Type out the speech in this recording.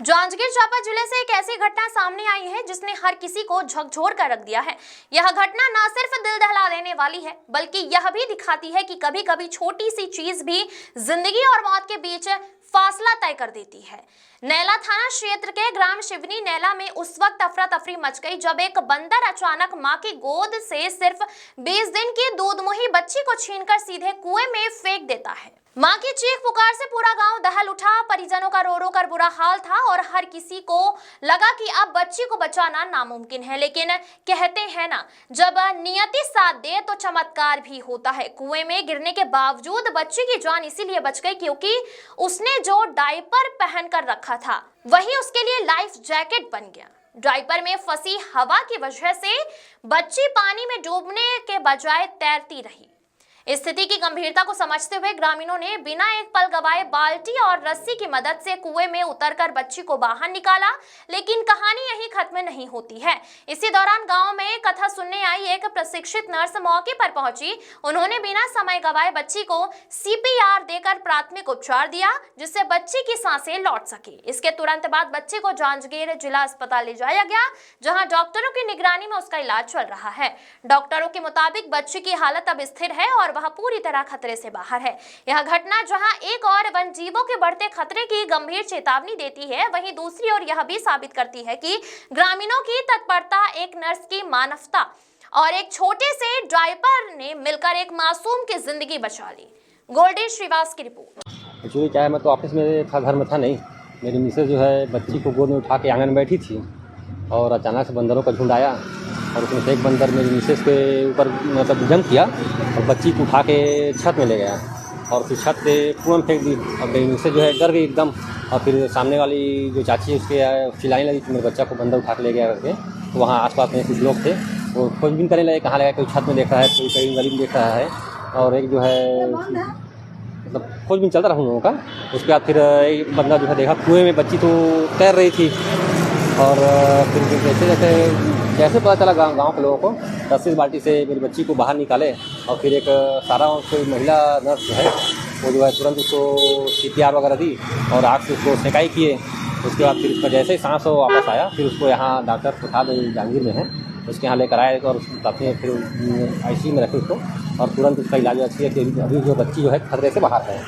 जांजगीर चांपा जिले से एक ऐसी घटना सामने आई है जिसने हर किसी को झकझोर कर रख दिया है। यह घटना न सिर्फ दिल दहला देने वाली है बल्कि यह भी दिखाती है कि कभी कभी छोटी सी चीज भी जिंदगी और मौत के बीच फासला तय कर देती है। नैला थाना क्षेत्र के ग्राम शिवनी नैला में उस वक्त अफरा तफरी मच गई जब एक बंदर अचानक मां की गोद से सिर्फ 20 दिन की दूधमुही बच्ची को छीनकर सीधे कुएं में फेंक देता है। मां की चीख पुकार से पूरा गांव दहल उठा। परिजनों का रो रो कर बुरा हाल था और हर किसी को लगा कि अब बच्ची को बचाना नामुमकिन है, लेकिन कहते हैं ना, जब नियति साथ दे तो चमत्कार भी होता है। कुएं में गिरने के बावजूद बच्ची की जान इसीलिए बच गई क्योंकि उसने जो डायपर पहनकर रखा था वही उसके लिए लाइफ जैकेट बन गया। डायपर में फंसी हवा की वजह से बच्ची पानी में डूबने के बजाय तैरती रही। स्थिति की गंभीरता को समझते हुए ग्रामीणों ने बिना एक पल गवाए बाल्टी और रस्सी की मदद से कुएं में उतरकर बच्ची को बाहर निकाला, लेकिन कहानी यहीं खत्म नहीं होती है। इसी दौरान गांव में कथा सुनने आई एक प्रशिक्षित नर्स मौके पर पहुंची। उन्होंने बिना समय गवाए बच्ची को CPR देकर प्राथमिक उपचार दिया जिससे बच्ची की सांसें लौट सके। इसके तुरंत बाद बच्चे को जांजगीर जिला अस्पताल ले जाया गया जहाँ डॉक्टरों की निगरानी में उसका इलाज चल रहा है। डॉक्टरों के मुताबिक बच्ची की हालत अब स्थिर है और वह पूरी तरह खतरे से बाहर है। यह घटना जहां एक और वन जीवों के बढ़ते खतरे की गंभीर चेतावनी देती है, वहीं दूसरी ओर यह भी साबित करती है कि ग्रामीणों की तत्परता, एक नर्स की मानवता और एक छोटे से ड्राइवर ने मिलकर एक मासूम की जिंदगी बचा ली। गोल्डी श्रीवास की रिपोर्ट। एक्चुअली क्या है, मैं तो ऑफिस में था, घर में था नहीं। मेरी मिसेज जो है बच्ची को गोद में उठा के आंगन में बैठी थी और अचानक से बंदरों का झुंड आया और उसमें से एक बंदर मेरी मिसेज के ऊपर मतलब जंप किया और बच्ची को उठा के छत में ले गया और फिर छत से कुएं में फेंक दी। और मेरी मिसेज जो है डर गई एकदम और फिर सामने वाली जो चाची है उसके चिल्लाने लगी कि मेरे बच्चा को बंदर उठा के ले गया करके। तो वहाँ आसपास में कुछ लोग थे, वो खोजबीन करने लगे कहाँ लगा, कोई छत में देख रहा है, कोई कहीं गली में देख रहा है। और एक जो है मतलब खोजबीन चलता रहा उन लोगों का। उसके बाद फिर एक बंदा जो है देखा कुएँ में बच्ची तो तैर रही थी और फिर जैसे पता चला गांव के लोगों को 10 बाल्टी से मेरी बच्ची को बाहर निकाले और फिर एक सारा कोई महिला नर्स जो है वो जो है तुरंत उसको CPR वगैरह दी और आग से उसको सेकाई किए। उसके बाद फिर उसका जैसे ही सांस वो वापस आया फिर उसको यहाँ डॉक्टर प्रसाद जांजगीर में है, उसके यहाँ लेकर आए और उसको काफ़ी फिर ICU में रखे उसको और तुरंत उसका इलाज अच्छी है कि अभी जो बच्ची जो है खतरे से बाहर है।